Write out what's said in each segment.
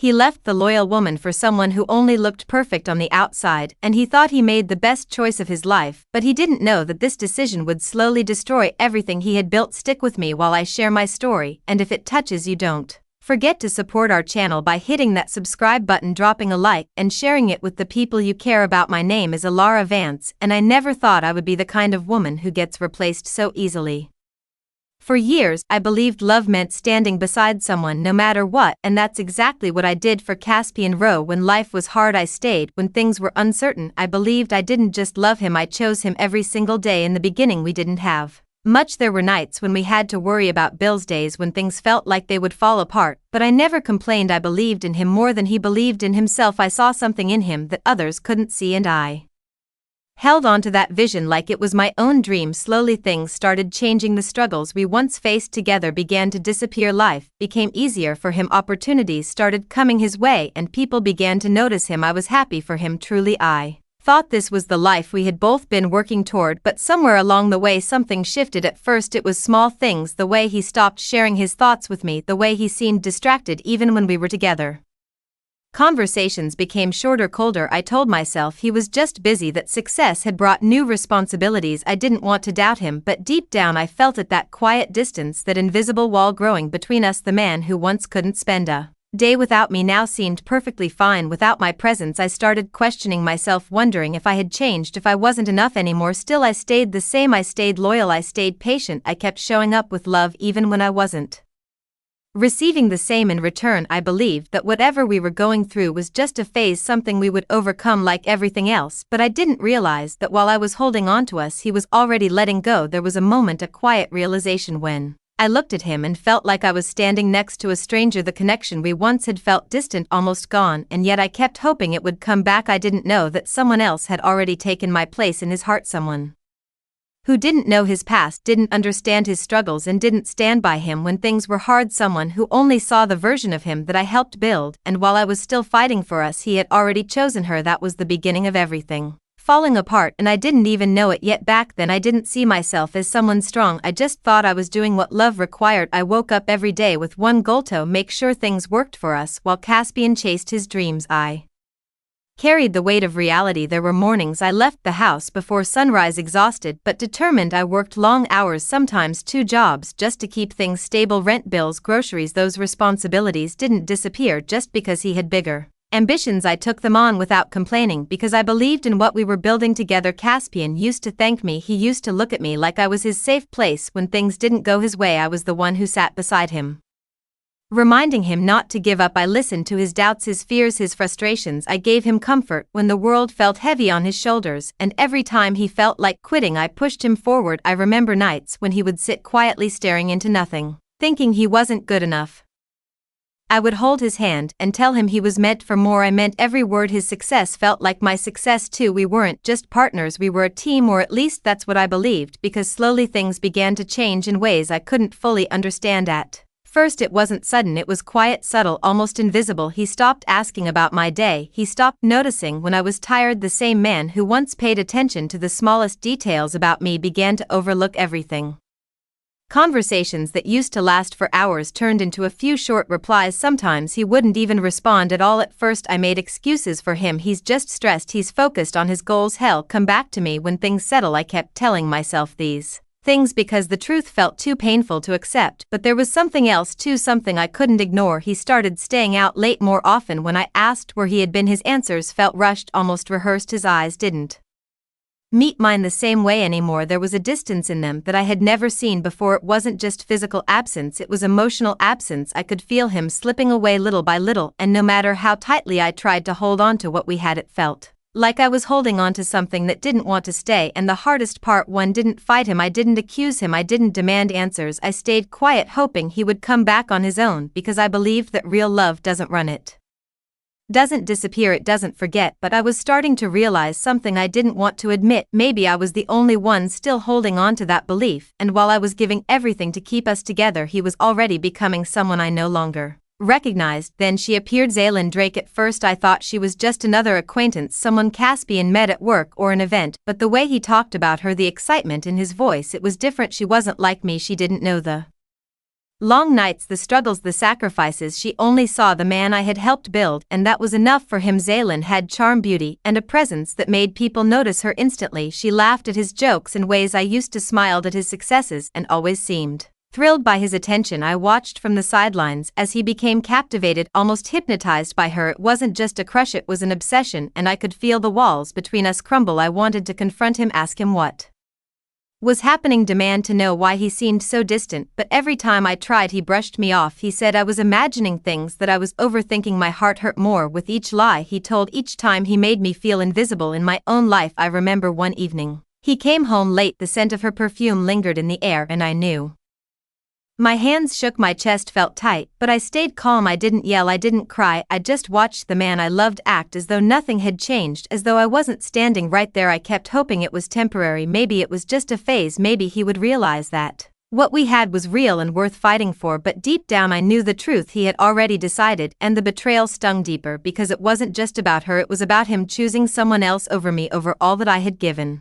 He left the loyal woman for someone who only looked perfect on the outside, and he thought he made the best choice of his life, but he didn't know that this decision would slowly destroy everything he had built. Stick with me while I share my story, and if it touches you, don't forget to support our channel by hitting that subscribe button, dropping a like, and sharing it with the people you care about. My name is Alara Vance, and I never thought I would be the kind of woman who gets replaced so easily. For years, I believed love meant standing beside someone no matter what, and that's exactly what I did for Caspian Rowe. When life was hard, I stayed. When things were uncertain, I believed I didn't just love him, I chose him every single day. In the beginning, we didn't have much. There were nights when we had to worry about bills, days when things felt like they would fall apart, but I never complained. I believed in him more than he believed in himself. I saw something in him that others couldn't see, and I held on to that vision like it was my own dream. Slowly things started changing. The struggles we once faced together began to disappear. Life became easier for him. Opportunities started coming his way, and people began to notice him. I was happy for him. Truly, I thought this was the life we had both been working toward, but somewhere along the way something shifted. At first it was small things: the way he stopped sharing his thoughts with me, the way he seemed distracted even when we were together. Conversations became shorter, colder. I told myself he was just busy, that success had brought new responsibilities. I didn't want to doubt him, but deep down I felt it, that quiet distance, that invisible wall growing between us. The man who once couldn't spend a day without me now seemed perfectly fine without my presence. I started questioning myself, wondering if I had changed, if I wasn't enough anymore. Still, I stayed the same. I stayed loyal. I stayed patient. I kept showing up with love even when I wasn't receiving the same in return. I believed that whatever we were going through was just a phase, something we would overcome like everything else, but I didn't realize that while I was holding on to us, he was already letting go. There was a moment, a quiet realization, when I looked at him and felt like I was standing next to a stranger. The connection we once had felt distant, almost gone, and yet I kept hoping it would come back. I didn't know that someone else had already taken my place in his heart, someone who didn't know his past, didn't understand his struggles, and didn't stand by him when things were hard. Someone who only saw the version of him that I helped build, and while I was still fighting for us, he had already chosen her. That was the beginning of everything falling apart, and I didn't even know it yet. Back then I didn't see myself as someone strong. I just thought I was doing what love required. I woke up every day with one goal: to make sure things worked for us while Caspian chased his dreams. I carried the weight of reality. There were mornings I left the house before sunrise, exhausted but determined. I worked long hours, sometimes 2 jobs, just to keep things stable: rent, bills, groceries. Those responsibilities didn't disappear just because he had bigger ambitions. I took them on without complaining because I believed in what we were building together. Caspian used to thank me. He used to look at me like I was his safe place. When things didn't go his way, I was the one who sat beside him, reminding him not to give up. I listened to his doubts, his fears, his frustrations. I gave him comfort when the world felt heavy on his shoulders, and every time he felt like quitting, I pushed him forward. I remember nights when he would sit quietly staring into nothing, thinking he wasn't good enough. I would hold his hand and tell him he was meant for more. I meant every word. His success felt like my success too. We weren't just partners, we were a team, or at least that's what I believed, because slowly things began to change in ways I couldn't fully understand. At first it wasn't sudden, it was quiet, subtle, almost invisible. He stopped asking about my day. He stopped noticing when I was tired. The same man who once paid attention to the smallest details about me began to overlook everything. Conversations that used to last for hours turned into a few short replies. Sometimes he wouldn't even respond at all. At first I made excuses for him. He's just stressed, he's focused on his goals. He'll come back to me when things settle. I kept telling myself these things because the truth felt too painful to accept, but there was something else too, something I couldn't ignore. He started staying out late more often. When I asked where he had been, his answers felt rushed, almost rehearsed. His eyes didn't meet mine the same way anymore. There was a distance in them that I had never seen before. It wasn't just physical absence, it was emotional absence. I could feel him slipping away little by little, and no matter how tightly I tried to hold on to what we had, it felt like I was holding on to something that didn't want to stay. And the hardest part, one didn't fight him, I didn't accuse him, I didn't demand answers. I stayed quiet, hoping he would come back on his own, because I believed that real love doesn't run, it doesn't disappear, it doesn't forget. But I was starting to realize something I didn't want to admit. Maybe I was the only one still holding on to that belief, and while I was giving everything to keep us together, he was already becoming someone I no longer recognized. Then she appeared, Zaylin Drake. At first I thought she was just another acquaintance, someone Caspian met at work or an event, but the way he talked about her, the excitement in his voice, it was different. She wasn't like me, she didn't know the Long nights, the struggles, the sacrifices, she only saw the man I had helped build, and that was enough for him. Zaylin had charm, beauty, and a presence that made people notice her instantly. She laughed at his jokes in ways I used to, smiled at his successes, and always seemed thrilled by his attention. I watched from the sidelines as he became captivated, almost hypnotized by her. It wasn't just a crush, it was an obsession, and I could feel the walls between us crumble. I wanted to confront him, ask him what was happening, demand to know why he seemed so distant, but every time I tried he brushed me off. He said I was imagining things, that I was overthinking. My heart hurt more with each lie he told. Each time he made me feel invisible in my own life. I remember one evening, he came home late, the scent of her perfume lingered in the air, and I knew. My hands shook, my chest felt tight, but I stayed calm. I didn't yell, I didn't cry, I just watched the man I loved act as though nothing had changed, as though I wasn't standing right there. I kept hoping it was temporary, maybe it was just a phase, maybe he would realize that what we had was real and worth fighting for. But deep down I knew the truth. He had already decided, and the betrayal stung deeper because it wasn't just about her, it was about him choosing someone else over me, over all that I had given.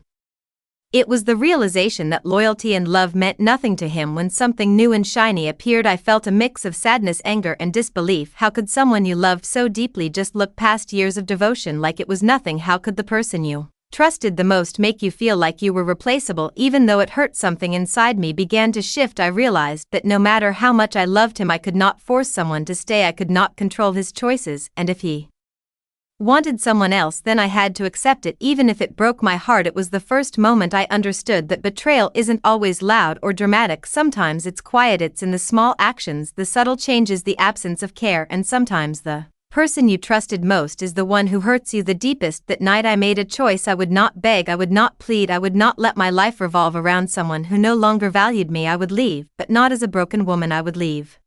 It was the realization that loyalty and love meant nothing to him when something new and shiny appeared. I felt a mix of sadness, anger, and disbelief. How could someone you loved so deeply just look past years of devotion like it was nothing? How could the person you trusted the most make you feel like you were replaceable? Even though it hurt, something inside me began to shift. I realized that no matter how much I loved him, I could not force someone to stay. I could not control his choices, and if he wanted someone else, then I had to accept it, even if it broke my heart. It was the first moment I understood that betrayal isn't always loud or dramatic. Sometimes it's quiet, it's in the small actions, the subtle changes, the absence of care, and sometimes the person you trusted most is the one who hurts you the deepest. That night I made a choice. I would not beg, I would not plead, I would not let my life revolve around someone who no longer valued me. I would leave, but not as a broken woman. I would leave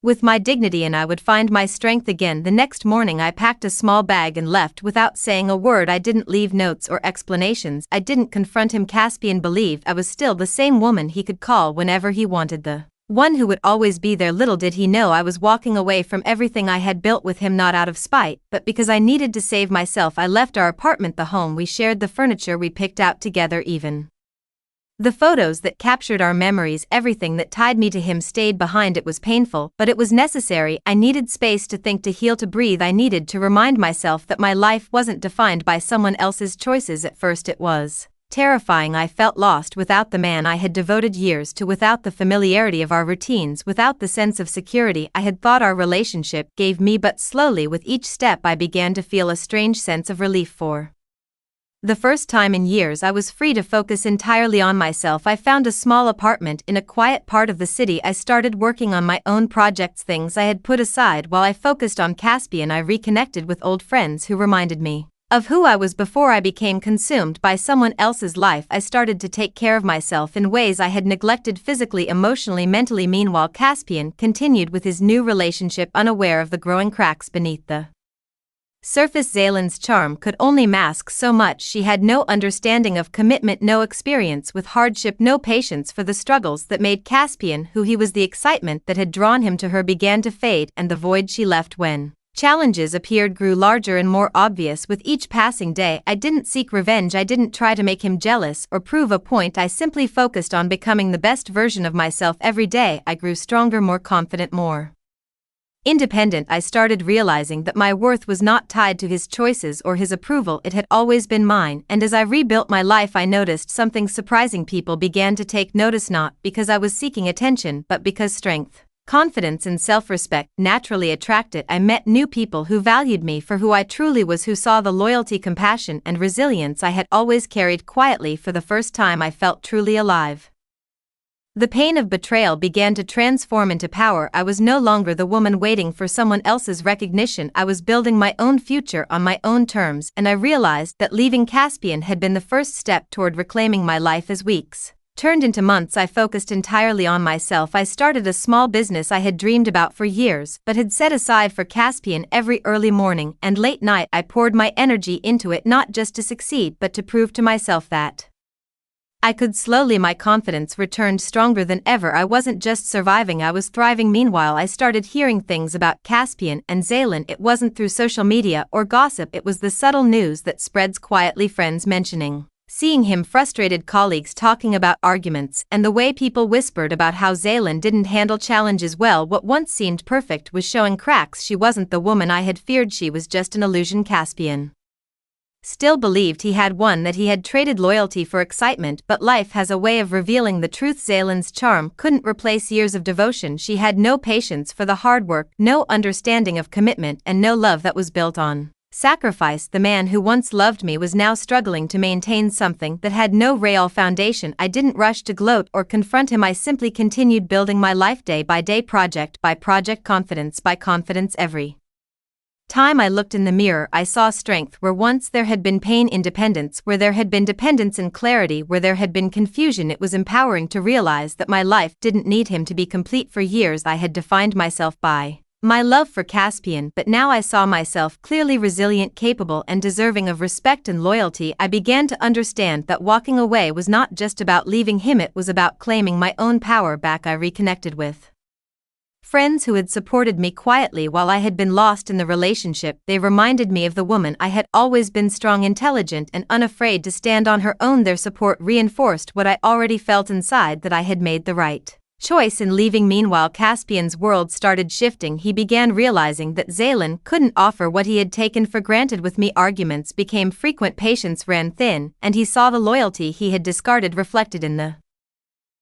with my dignity, and I would find my strength again. The next morning I packed a small bag and left without saying a word. I didn't leave notes or explanations. I didn't confront him. Caspian believed I was still the same woman he could call whenever he wanted, the one who would always be there. Little did he know I was walking away from everything I had built with him, not out of spite, but because I needed to save myself. I left our apartment, the home we shared, the furniture we picked out together, even the photos that captured our memories. Everything that tied me to him stayed behind. It was painful, but it was necessary. I needed space to think, to heal, to breathe. I needed to remind myself that my life wasn't defined by someone else's choices. At first it was terrifying. I felt lost without the man I had devoted years to, without the familiarity of our routines, without the sense of security I had thought our relationship gave me. But slowly, with each step, I began to feel a strange sense of relief. For the first time in years, I was free to focus entirely on myself. I found a small apartment in a quiet part of the city. I started working on my own projects, things I had put aside while I focused on Caspian. I reconnected with old friends who reminded me of who I was before I became consumed by someone else's life. I started to take care of myself in ways I had neglected, physically, emotionally, mentally. Meanwhile, Caspian continued with his new relationship, unaware of the growing cracks beneath the surface. Zaylin's charm could only mask so much. She had no understanding of commitment, no experience with hardship, no patience for the struggles that made Caspian who he was. The excitement that had drawn him to her began to fade, and the void she left when challenges appeared grew larger and more obvious with each passing day. I didn't seek revenge, I didn't try to make him jealous or prove a point. I simply focused on becoming the best version of myself. Every day I grew stronger, more confident, more independent. I started realizing that my worth was not tied to his choices or his approval. It had always been mine, and as I rebuilt my life I noticed something surprising. People began to take notice, not because I was seeking attention, but because strength, confidence, and self-respect naturally attracted. I met new people who valued me for who I truly was, who saw the loyalty, compassion, and resilience I had always carried quietly. For the first time I felt truly alive. The pain of betrayal began to transform into power. I was no longer the woman waiting for someone else's recognition. I was building my own future on my own terms, and I realized that leaving Caspian had been the first step toward reclaiming my life. As weeks turned into months, I focused entirely on myself. I started a small business I had dreamed about for years, but had set aside for Caspian. Every early morning and late night I poured my energy into it, not just to succeed, but to prove to myself that I could. Slowly my confidence returned, stronger than ever. I wasn't just surviving, I was thriving. Meanwhile, I started hearing things about Caspian and Zaylin. It wasn't through social media or gossip, it was the subtle news that spreads quietly. Friends mentioning Seeing him frustrated colleagues talking about arguments and the way people whispered about how Zaylin didn't handle challenges well, what once seemed perfect was showing cracks. She wasn't the woman I had feared, she was just an illusion. Caspian still believed he had won, that he had traded loyalty for excitement, but life has a way of revealing the truth. Zaylin's charm couldn't replace years of devotion. She had no patience for the hard work, no understanding of commitment, and no love that was built on sacrifice. The man who once loved me was now struggling to maintain something that had no real foundation. I didn't rush to gloat or confront him. I simply continued building my life day by day, project by project, confidence by confidence. Every time I looked in the mirror, I saw strength where once there had been pain, independence where there had been dependence, and clarity where there had been confusion. It was empowering to realize that my life didn't need him to be complete. For years I had defined myself by my love for Caspian, but now I saw myself clearly resilient, capable, and deserving of respect and loyalty. I began to understand that walking away was not just about leaving him, it was about claiming my own power back. I reconnected with friends who had supported me quietly while I had been lost in the relationship. They reminded me of the woman I had always been, strong, intelligent, and unafraid to stand on her own. Their support reinforced what I already felt inside, that I had made the right choice in leaving. Meanwhile, Caspian's world started shifting. He began realizing that Zaylin couldn't offer what he had taken for granted. With me, arguments became frequent, patience ran thin, and he saw the loyalty he had discarded reflected in the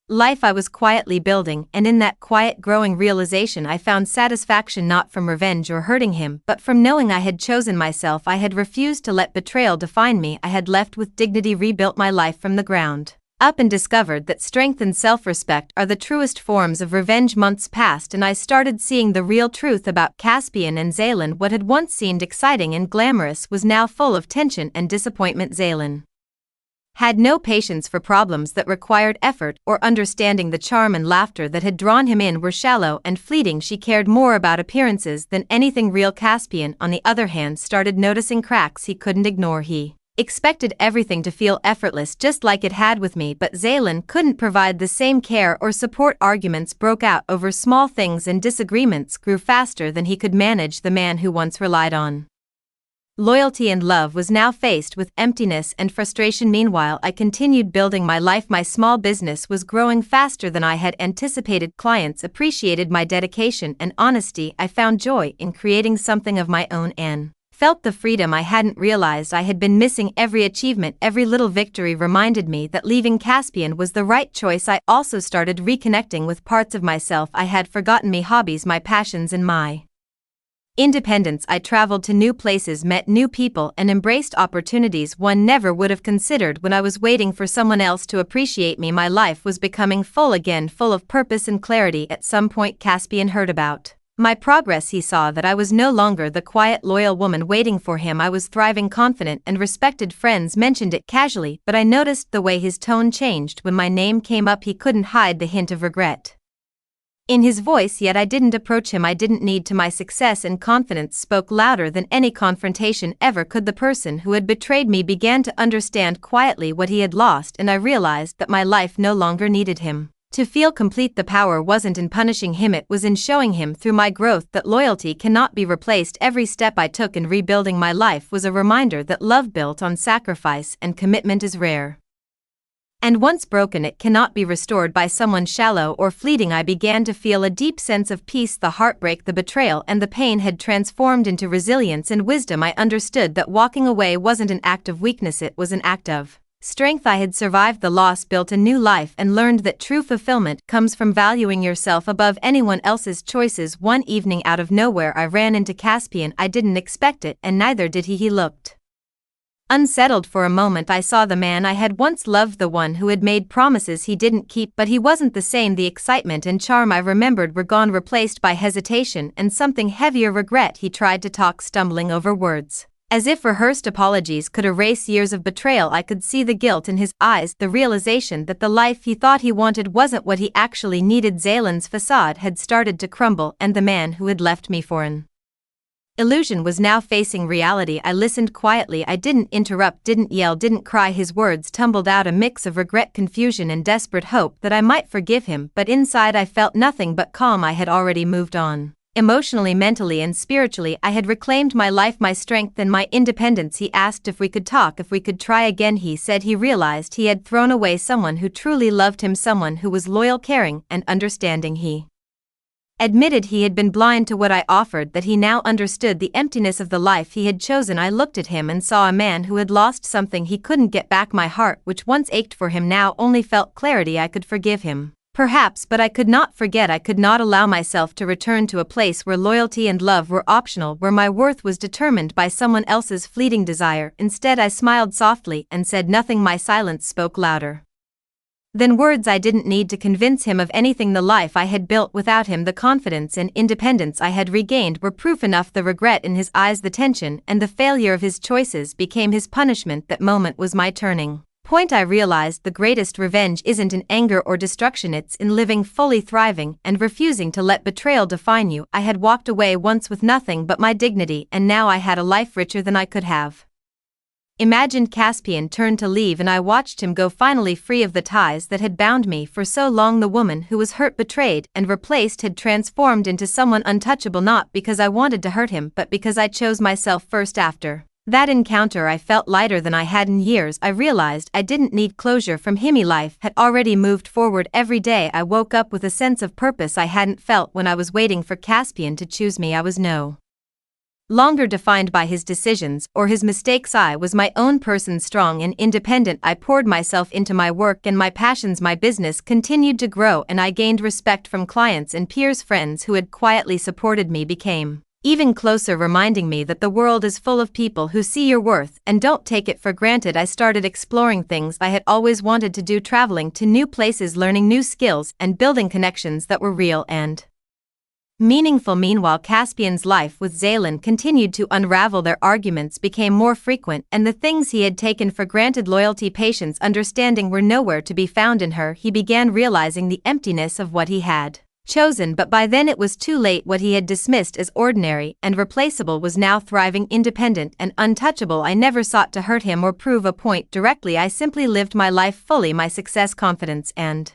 life I was quietly building. And in that quiet, growing realization, I found satisfaction, not from revenge or hurting him, but from knowing I had chosen myself. I had refused to let betrayal define me. I had left with dignity, rebuilt my life from the ground up, and discovered that strength and self-respect are the truest forms of revenge. Months passed, and I started seeing the real truth about Caspian and Zaylin. What had once seemed exciting and glamorous was now full of tension and disappointment. Zaylin had no patience for problems that required effort or understanding. The charm and laughter that had drawn him in were shallow and fleeting. She cared more about appearances than anything real. Caspian, on the other hand, started noticing cracks he couldn't ignore. He expected everything to feel effortless, just like it had with me, but Zaylin couldn't provide the same care or support. Arguments broke out over small things, and disagreements grew faster than he could manage. The man who once relied on loyalty and love was now faced with emptiness and frustration. Meanwhile, I continued building my life. My small business was growing faster than I had anticipated. Clients appreciated my dedication and honesty. I found joy in creating something of my own and felt the freedom I hadn't realized I had been missing. Every achievement, every little victory reminded me that leaving Caspian was the right choice. I also started reconnecting with parts of myself I had forgotten: me hobbies, my passions, and my independence. I traveled to new places, met new people, and embraced opportunities one never would have considered when I was waiting for someone else to appreciate me. My life was becoming full again, full of purpose and clarity. At some point, Caspian heard about my progress. He saw that I was no longer the quiet, loyal woman waiting for him. I was thriving, confident, and respected. Friends mentioned it casually, but I noticed the way his tone changed when my name came up. He couldn't hide the hint of regret in his voice, yet I didn't approach him. I didn't need to. My success and confidence spoke louder than any confrontation ever could. The person who had betrayed me began to understand quietly what he had lost, and I realized that my life no longer needed him to feel complete. The power wasn't in punishing him, it was in showing him through my growth that loyalty cannot be replaced. Every step I took in rebuilding my life was a reminder that love built on sacrifice and commitment is rare, and once broken, it cannot be restored by someone shallow or fleeting. I began to feel a deep sense of peace. The heartbreak, the betrayal, and the pain had transformed into resilience and wisdom. I understood that walking away wasn't an act of weakness, it was an act of strength. I had survived the loss, built a new life, and learned that true fulfillment comes from valuing yourself above anyone else's choices. One evening, out of nowhere, I ran into Caspian. I didn't expect it, and neither did he. He looked unsettled. For a moment, I saw the man I had once loved, the one who had made promises he didn't keep. But he wasn't the same. The excitement and charm I remembered were gone, replaced by hesitation and something heavier: regret. He tried to talk, stumbling over words as if rehearsed apologies could erase years of betrayal. I could see the guilt in his eyes, the realization that the life he thought he wanted wasn't what he actually needed. Zaylin's facade had started to crumble, and the man who had left me for an illusion was now facing reality. I listened quietly. I didn't interrupt, didn't yell, didn't cry. His words tumbled out, a mix of regret, confusion, and desperate hope that I might forgive him, but inside I felt nothing but calm. I had already moved on Emotionally, mentally, and spiritually, I had reclaimed my life, my strength, and my independence. He asked if we could talk, if we could try again. He said he realized he had thrown away someone who truly loved him, someone who was loyal, caring, and understanding. He admitted he had been blind to what I offered, that he now understood the emptiness of the life he had chosen. I looked at him and saw a man who had lost something he couldn't get back. My heart, which once ached for him, now only felt clarity. I could forgive him, perhaps, but I could not forget. I could not allow myself to return to a place where loyalty and love were optional, where my worth was determined by someone else's fleeting desire. Instead, I smiled softly and said nothing. My silence spoke louder than words. I didn't need to convince him of anything. The life I had built without him, the confidence and independence I had regained, were proof enough. The regret in his eyes, the tension, and the failure of his choices became his punishment. That moment was my turning point. I realized the greatest revenge isn't in anger or destruction, it's in living fully, thriving, and refusing to let betrayal define you. I had walked away once with nothing but my dignity, and now I had a life richer than I could have imagined. Caspian turned to leave, and I watched him go, finally free of the ties that had bound me for so long. The woman who was hurt, betrayed, and replaced had transformed into someone untouchable, not because I wanted to hurt him, but because I chose myself first. After that encounter, I felt lighter than I had in years. I realized I didn't need closure from him. Life had already moved forward. Every day I woke up with a sense of purpose I hadn't felt when I was waiting for Caspian to choose me. I was no longer defined by his decisions or his mistakes. I was my own person, strong and independent. I poured myself into my work and my passions. My business continued to grow, and I gained respect from clients and peers. Friends who had quietly supported me became even closer, reminding me that the world is full of people who see your worth and don't take it for granted. I started exploring things I had always wanted to do, traveling to new places, learning new skills, and building connections that were real and meaningful. Meanwhile, Caspian's life with Zaylin continued to unravel. Their arguments became more frequent, and the things he had taken for granted, loyalty, patience, understanding, were nowhere to be found in her. He began realizing the emptiness of what he had chosen, but by then it was too late. What he had dismissed as ordinary and replaceable was now thriving, independent, and untouchable. I never sought to hurt him or prove a point directly. I simply lived my life fully. My success, confidence, and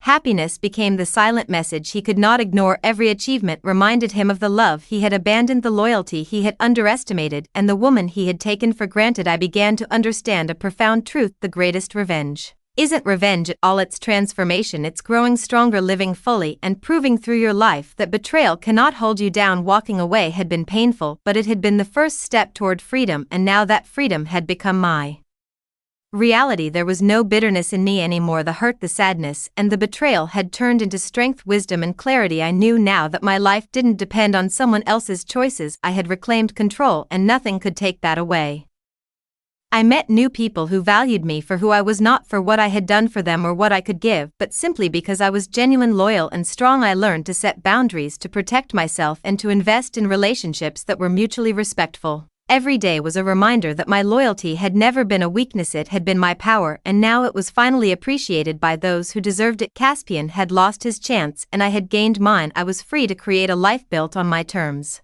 happiness became the silent message he could not ignore. Every achievement reminded him of the love he had abandoned, the loyalty he had underestimated, and the woman he had taken for granted. I began to understand a profound truth: the greatest revenge isn't revenge at all, it's transformation. It's growing stronger, living fully, and proving through your life that betrayal cannot hold you down. Walking away had been painful, but it had been the first step toward freedom, and now that freedom had become my reality. There was no bitterness in me anymore. The hurt, the sadness, and the betrayal had turned into strength, wisdom, and clarity. I knew now that my life didn't depend on someone else's choices. I had reclaimed control, and nothing could take that away. I met new people who valued me for who I was, not for what I had done for them or what I could give, but simply because I was genuine, loyal, and strong. I learned to set boundaries, to protect myself, and to invest in relationships that were mutually respectful. Every day was a reminder that my loyalty had never been a weakness, it had been my power, and now it was finally appreciated by those who deserved it. Caspian had lost his chance, and I had gained mine. I was free to create a life built on my terms,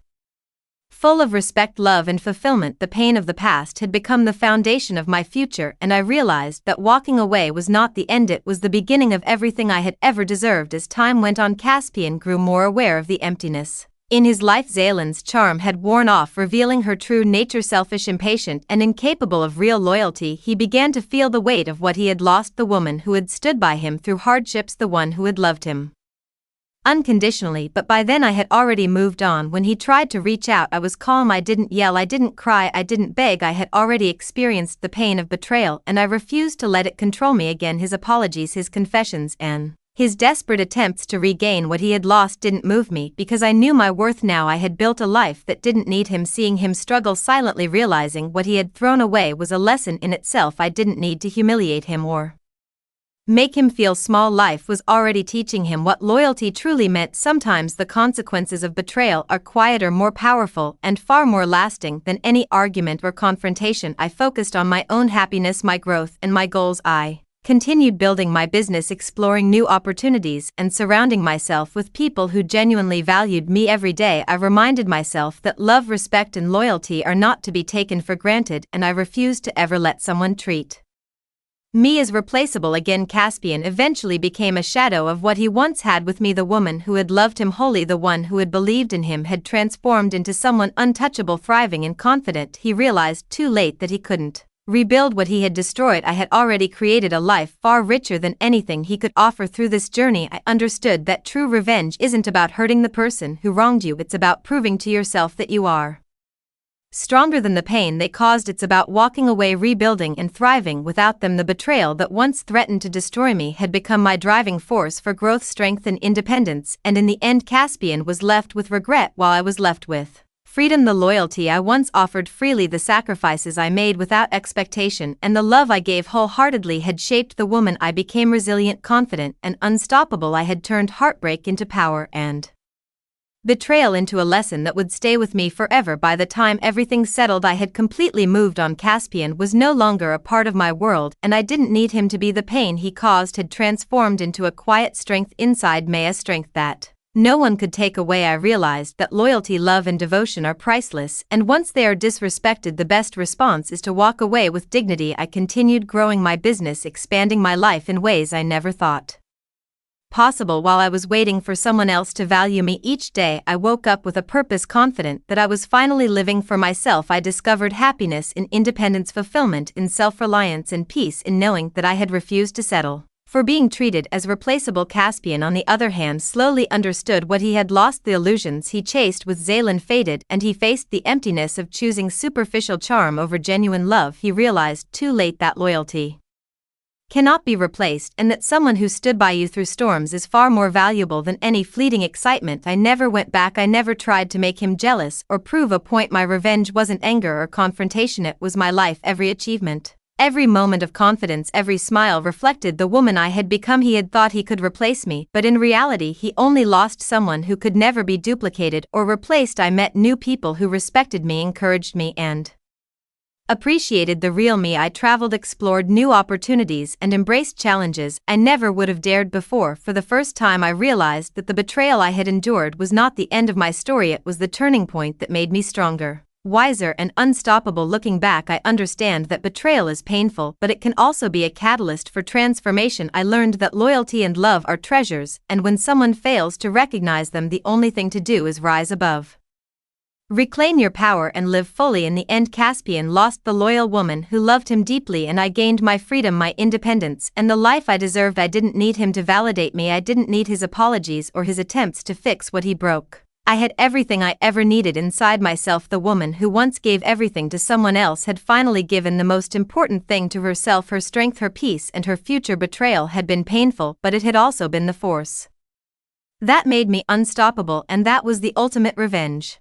full of respect, love, and fulfillment. The pain of the past had become the foundation of my future, and I realized that walking away was not the end, it was the beginning of everything I had ever deserved. As time went on, Caspian grew more aware of the emptiness in his life. Zaylin's charm had worn off, revealing her true nature: selfish, impatient, and incapable of real loyalty. He began to feel the weight of what he had lost: the woman who had stood by him through hardships, the one who had loved him unconditionally. But by then I had already moved on. When he tried to reach out, I was calm. I didn't yell, I didn't cry, I didn't beg. I had already experienced the pain of betrayal, and I refused to let it control me again. His apologies, his confessions, and his desperate attempts to regain what he had lost didn't move me, because I knew my worth now. I had built a life that didn't need him. Seeing him struggle silently, realizing what he had thrown away, was a lesson in itself. I didn't need to humiliate him or make him feel small. Life was already teaching him what loyalty truly meant. Sometimes the consequences of betrayal are quieter, more powerful, and far more lasting than any argument or confrontation. I focused on my own happiness, my growth, and my goals. I continued building my business, exploring new opportunities, and surrounding myself with people who genuinely valued me. Every day I reminded myself that love, respect, and loyalty are not to be taken for granted, and I refused to ever let someone treat Me as replaceable again. Caspian eventually became a shadow of what he once had with me. The woman who had loved him wholly, the one who had believed in him, had transformed into someone untouchable, thriving and confident. He realized too late that he couldn't rebuild what he had destroyed. I had already created a life far richer than anything he could offer. Through this journey I understood that true revenge isn't about hurting the person who wronged you, it's about proving to yourself that you are stronger than the pain they caused. It's about walking away, rebuilding and thriving without them. The betrayal that once threatened to destroy me had become my driving force for growth, strength and independence, and in the end Caspian was left with regret while I was left with freedom. The loyalty I once offered freely, the sacrifices I made without expectation, and the love I gave wholeheartedly had shaped the woman I became. Resilient, confident and unstoppable, I had turned heartbreak into power and betrayal into a lesson that would stay with me forever. By the time everything settled, I had completely moved on. Caspian was no longer a part of my world, and I didn't need him to be. The pain he caused had transformed into a quiet strength inside me, a strength that no one could take away. I realized that loyalty, love and devotion are priceless, and once they are disrespected, the best response is to walk away with dignity. I continued growing my business, expanding my life in ways I never thought possible while I was waiting for someone else to value me. Each day I woke up with a purpose, confident that I was finally living for myself. I discovered happiness in independence, fulfillment in self-reliance, and peace in knowing that I had refused to settle for being treated as replaceable. Caspian, on the other hand, slowly understood what he had lost. The illusions he chased with Zaylin faded, and he faced the emptiness of choosing superficial charm over genuine love. He realized too late that loyalty cannot be replaced, and that someone who stood by you through storms is far more valuable than any fleeting excitement. I never went back. I never tried to make him jealous or prove a point. My revenge wasn't anger or confrontation, it was my life. Every achievement, every moment of confidence, every smile reflected the woman I had become. He had thought he could replace me, but in reality he only lost someone who could never be duplicated or replaced. I met new people who respected me, encouraged me, and appreciated the real me. I traveled, explored new opportunities, and embraced challenges I never would have dared before. For the first time I realized that the betrayal I had endured was not the end of my story, it was the turning point that made me stronger, wiser and unstoppable. Looking back, I understand that betrayal is painful, but it can also be a catalyst for transformation. I learned that loyalty and love are treasures, and when someone fails to recognize them, the only thing to do is rise above. Reclaim your power and live fully. In the end, Caspian lost the loyal woman who loved him deeply, and I gained my freedom, my independence, and the life I deserved. I didn't need him to validate me. I didn't need his apologies or his attempts to fix what he broke. I had everything I ever needed inside myself. The woman who once gave everything to someone else had finally given the most important thing to herself, her strength, her peace, and her future. Betrayal had been painful, but it had also been the force that made me unstoppable, and that was the ultimate revenge.